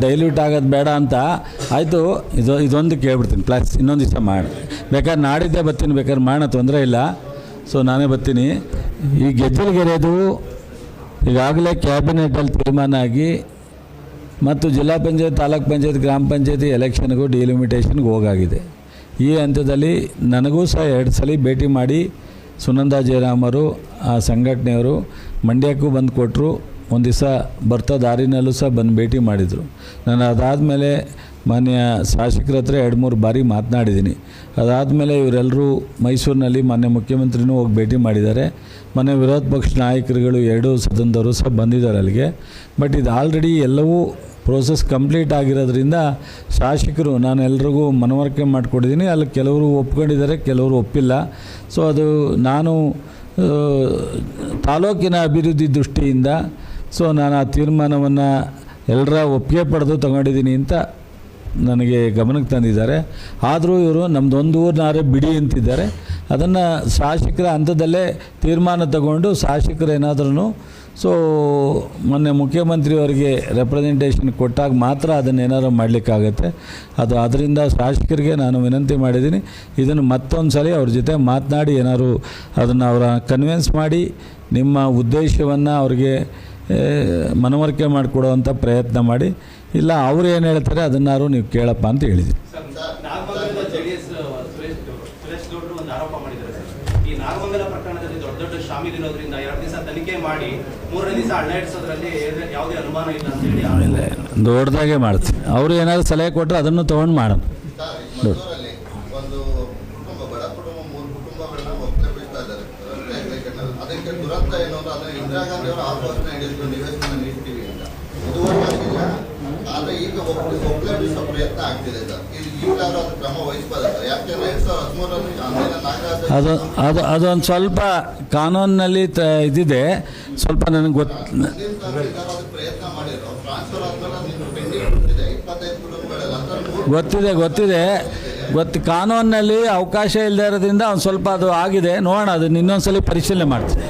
Dilute ಆಗೋದು ಬೇಡ ಅಂತ ಆಯಿತು. ಇದೊಂದು ಕೇಳ್ಬಿಡ್ತೀನಿ ಪ್ಲಸ್ ಇನ್ನೊಂದು ದಿವಸ ಮಾಡಿ ಬೇಕಾದ್ರೆ ನಾಡಿದ್ದೇ ಬರ್ತೀನಿ, ಬೇಕಾದ್ರೆ ಮಾಡೋಣ, ತೊಂದರೆ ಇಲ್ಲ. ಸೊ ನಾನೇ ಬರ್ತೀನಿ. ಈ ಗೆಜ್ಜಲಗೆರೆದು ಈಗಾಗಲೇ ಕ್ಯಾಬಿನೆಟಲ್ಲಿ ತೀರ್ಮಾನ ಆಗಿ ಮತ್ತು ಜಿಲ್ಲಾ ಪಂಚಾಯತ್, ತಾಲೂಕ್ ಪಂಚಾಯತ್, ಗ್ರಾಮ ಪಂಚಾಯತಿ ಎಲೆಕ್ಷನ್ಗೂ ಡಿಲಿಮಿಟೇಷನ್ಗೆ ಹೋಗಾಗಿದೆ. ಈ ಹಂತದಲ್ಲಿ ನನಗೂ ಸಹ 2 ಸಲ ಭೇಟಿ ಮಾಡಿ ಸುನಂದಾ ಜಯರಾಮರು ಆ ಸಂಘಟನೆಯವರು ಮಂಡ್ಯಕ್ಕೂ ಬಂದು ಕೊಟ್ಟರು. ಒಂದು ದಿವಸ ಬರ್ತಾ ದಾರಿನಲ್ಲೂ ಸಹ ಬಂದು ಭೇಟಿ ಮಾಡಿದರು. ನಾನು ಅದಾದಮೇಲೆ ಮಾನ್ಯ ಶಾಸಕರ ಹತ್ರ 2-3 ಬಾರಿ ಮಾತನಾಡಿದ್ದೀನಿ. ಅದಾದಮೇಲೆ ಇವರೆಲ್ಲರೂ ಮೈಸೂರಿನಲ್ಲಿ ಮಾನ್ಯ ಮುಖ್ಯಮಂತ್ರಿನೂ ಹೋಗಿ ಭೇಟಿ ಮಾಡಿದ್ದಾರೆ. ಮೊನ್ನೆ ವಿರೋಧ ಪಕ್ಷ ನಾಯಕರುಗಳು 2 ಸದನದವರು ಸಹ ಬಂದಿದ್ದಾರೆ ಅಲ್ಲಿಗೆ. ಬಟ್ ಇದು ಆಲ್ರೆಡಿ ಎಲ್ಲವೂ ಪ್ರೋಸೆಸ್ ಕಂಪ್ಲೀಟ್ ಆಗಿರೋದ್ರಿಂದ ಶಾಸಕರು ನಾನು ಎಲ್ರಿಗೂ ಮನವರಿಕೆ ಮಾಡಿಕೊಟ್ಟಿದ್ದೀನಿ. ಅಲ್ಲಿ ಕೆಲವರು ಒಪ್ಕೊಂಡಿದ್ದಾರೆ, ಕೆಲವರು ಒಪ್ಪಿಲ್ಲ. ಸೊ ಅದು ನಾನು ತಾಲೂಕಿನ ಅಭಿವೃದ್ಧಿ ದೃಷ್ಟಿಯಿಂದ ನಾನು ಆ ತೀರ್ಮಾನವನ್ನು ಎಲ್ಲರ ಒಪ್ಪಿಗೆ ಪಡೆದು ತಗೊಂಡಿದ್ದೀನಿ ಅಂತ ನನಗೆ ಗಮನಕ್ಕೆ ತಂದಿದ್ದಾರೆ. ಆದರೂ ಇವರು ನಮ್ಮದೊಂದು ಊರಿನಾರೆ ಬಿಡಿ ಅಂತಿದ್ದಾರೆ. ಅದನ್ನು ಶಾಸಕರ ಹಂತದಲ್ಲೇ ತೀರ್ಮಾನ ತಗೊಂಡು ಶಾಸಕರು ಏನಾದ್ರೂ ಮೊನ್ನೆ ಮುಖ್ಯಮಂತ್ರಿಯವರಿಗೆ ರೆಪ್ರೆಸೆಂಟೇಷನ್ ಕೊಟ್ಟಾಗ ಮಾತ್ರ ಅದನ್ನೇನಾದ್ರು ಮಾಡಲಿಕ್ಕಾಗತ್ತೆ. ಅದರಿಂದ ಶಾಸಕರಿಗೆ ನಾನು ವಿನಂತಿ ಮಾಡಿದ್ದೀನಿ, ಇದನ್ನು ಮತ್ತೊಂದು ಸಲ ಅವ್ರ ಜೊತೆ ಮಾತನಾಡಿ ಏನಾದ್ರು ಅದನ್ನು ಅವರ ಕನ್ವಿನ್ಸ್ ಮಾಡಿ ನಿಮ್ಮ ಉದ್ದೇಶವನ್ನು ಅವ್ರಿಗೆ ಮನವರಿಕೆ ಮಾಡಿಕೊಡುವಂಥ ಪ್ರಯತ್ನ ಮಾಡಿ. ಇಲ್ಲ ಅವ್ರು ಏನು ಹೇಳ್ತಾರೆ ಅದನ್ನಾರು ನೀವು ಕೇಳಪ್ಪ ಅಂತ ಹೇಳಿದ್ದೀನಿ. ಈ ನಾಗಮಂಗಲ ಪ್ರಕರಣದಲ್ಲಿ ದೊಡ್ಡ ಶಾಮೀಲಿರೋದ್ರಿಂದ 2 ದಿವಸ ತನಿಖೆ ಮಾಡಿ 3ನೇ ದಿವಸ ಅಣ್ಣ ಇಡಿಸೋದ್ರಲ್ಲಿ ಯಾವುದೇ ಅನುಮಾನ ಇಲ್ಲ ಅಂತ ಹೇಳಿ ದೊಡ್ಡದಾಗೆ ಮಾಡ್ತೀವಿ. ಅವರು ಏನಾದ್ರು ಸಲಹೆ ಕೊಟ್ಟರೆ ಅದನ್ನು ತೊಗೊಂಡು ಮಾಡೋಣ. ಅದೊಂದು ಸ್ವಲ್ಪ ಕಾನೂನಿನಲ್ಲಿ ಇದಿದೆ, ಸ್ವಲ್ಪ ನನಗೆ ಗೊತ್ತಿದೆ ಕಾನೂನಿನಲ್ಲಿ ಅವಕಾಶ ಇಲ್ಲದೆ ಇರೋದ್ರಿಂದ ಒಂದು ಸ್ವಲ್ಪ ಅದು ಆಗಿದೆ. ನೋಡೋಣ, ಅದನ್ನ ಇನ್ನೊಂದು ಸಲ ಪರಿಶೀಲನೆ ಮಾಡ್ತೀನಿ.